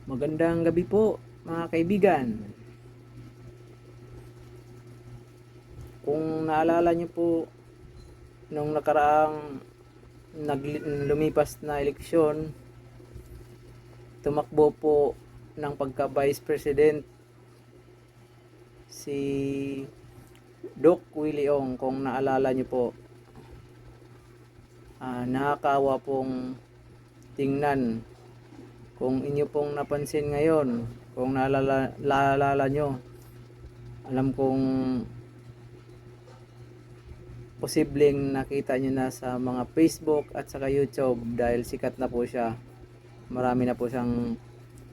Magandang gabi po mga kaibigan. Kung naalala niyo po nung nakaraang lumipas na eleksyon, tumakbo po ng pagka Vice President si Doc Willie Ong, kung naalala niyo po. Nakakaawa pong tingnan. Kung inyo pong napansin ngayon, kung naalala nyo, alam kong posibleng nakita nyo na sa mga Facebook at saka YouTube dahil sikat na po siya. Marami na po siyang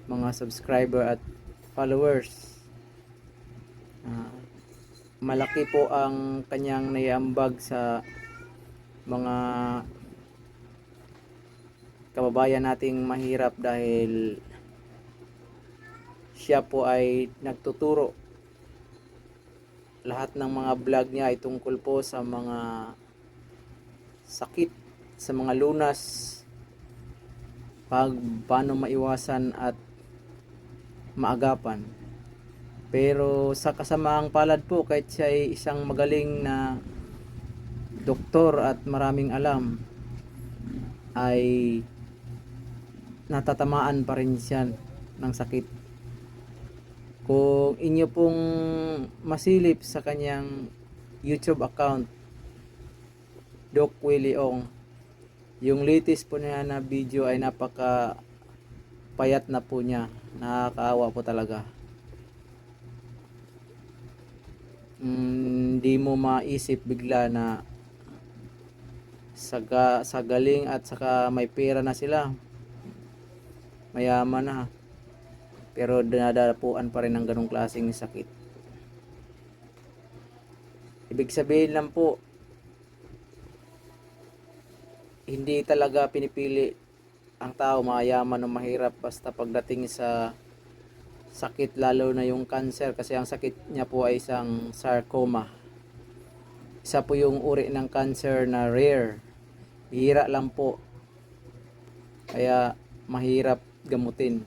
mga subscriber at followers. Malaki po ang kanyang naiambag sa mga kababayan nating mahirap dahil siya po ay nagtuturo. Lahat ng mga vlog niya ay tungkol po sa mga sakit, sa mga lunas, paano maiwasan at maagapan. Pero sa kasamaang palad po, kahit siya ay isang magaling na doktor at maraming alam, ay natatamaan pa rin siya ng sakit. Kung inyo pong masilip sa kanyang YouTube account, Doc Willie Ong, yung latest po niya na video ay napaka payat na po niya. Nakakaawa po talaga. Hindi mo maisip bigla na sa galing at saka may pera na sila, mayaman na, pero dinadapuan pa rin ng ganong klaseng sakit. Ibig sabihin lang po, hindi talaga pinipili ang tao mayaman o mahirap basta pagdating sa sakit, lalo na yung cancer, kasi ang sakit niya po ay isang sarcoma. Isa po yung uri ng cancer na rare, bihira lang po, kaya mahirap gamutin.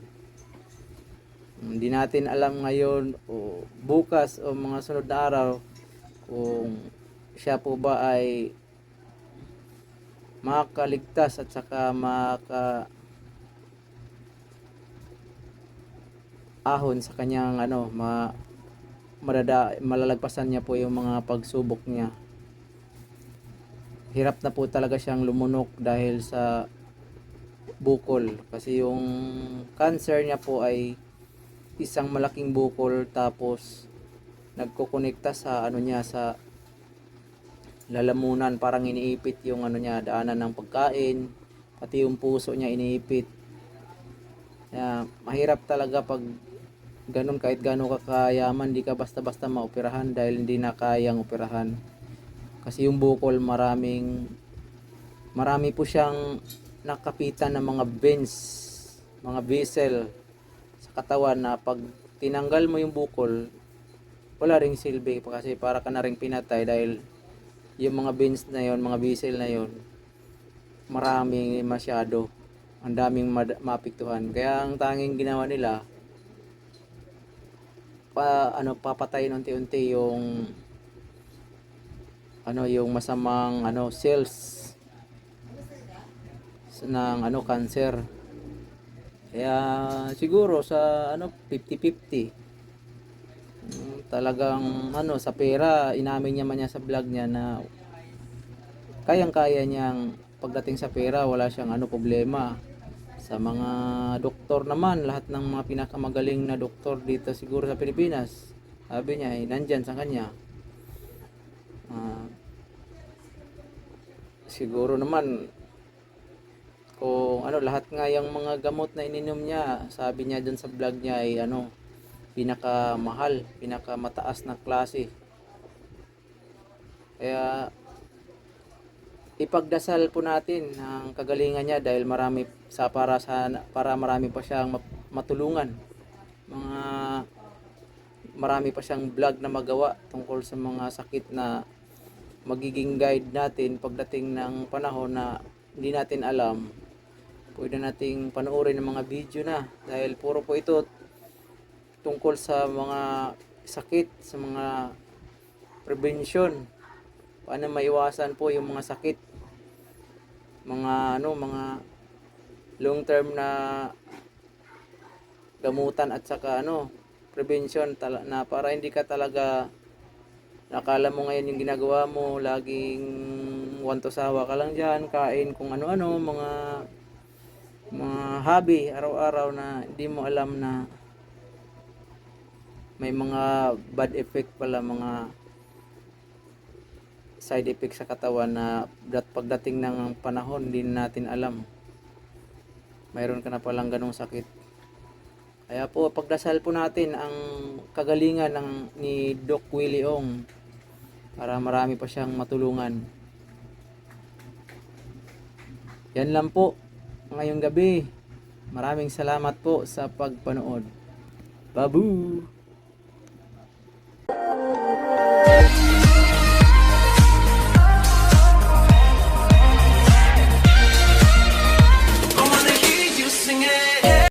Hindi natin alam ngayon o bukas o mga sunod na araw kung siya po ba ay makaligtas at saka ahon sa kanyang malalagpasan niya po yung mga pagsubok niya. Hirap na po talaga siyang lumunok dahil sa bukol, kasi yung cancer niya po ay isang malaking bukol, tapos nagkokonekta sa sa lalamunan, parang iniipit yung niya, daanan ng pagkain, pati yung puso niya iniipit. Kaya mahirap talaga pag ganun, kahit gano'n kakayaman, di ka basta-basta maoperahan dahil hindi na kayang operahan. Kasi yung bukol, marami po siyang nakapitan ng mga veins, mga vessel sa katawan na pag tinanggal mo yung bukol, wala ring silbi kasi para ka na ring pinatay, dahil yung mga veins na yon, mga vessel na yon, marami masyado, ang daming maapektuhan. Kaya ang tanging ginawa nila, papatayin unti-unti yung masamang cells ng cancer. Kaya siguro sa 50-50. Talagang sa pera, inamin niya man niya sa vlog niya na kayang-kaya niyang, pagdating sa pera wala siyang problema. Sa mga doktor naman, lahat ng mga pinakamagaling na doktor dito siguro sa Pilipinas, sabi niya nandyan sa kanya. Siguro naman kung lahat nga yung mga gamot na ininom niya, sabi niya dun sa vlog niya ay pinakamahal, pinakamataas na klase. Kaya ipagdasal po natin ang kagalingan niya, dahil para marami pa siyang matulungan. Marami pa siyang vlog na magawa tungkol sa mga sakit na magiging guide natin pagdating ng panahon na hindi natin alam pwede nating panoorin ng mga video na, dahil puro po ito tungkol sa mga sakit, sa mga prevention, paano maiwasan po yung mga sakit, mga long term na gamutan, at saka prevention na para hindi ka talaga nakala mo ngayon yung ginagawa mo, laging wanto-sawa ka lang dyan, kain kung ano-ano, mga hobby araw-araw na hindi mo alam na may mga bad effect pala, mga side effect sa katawan na pagdating ng panahon hindi natin alam. Mayroon ka na palang ganong sakit. Kaya po pagdasal po natin ang kagalingan ni Doc Willie Ong para marami pa siyang matulungan. Yan lang po ngayong gabi. Maraming salamat po sa pagpanood. Babu!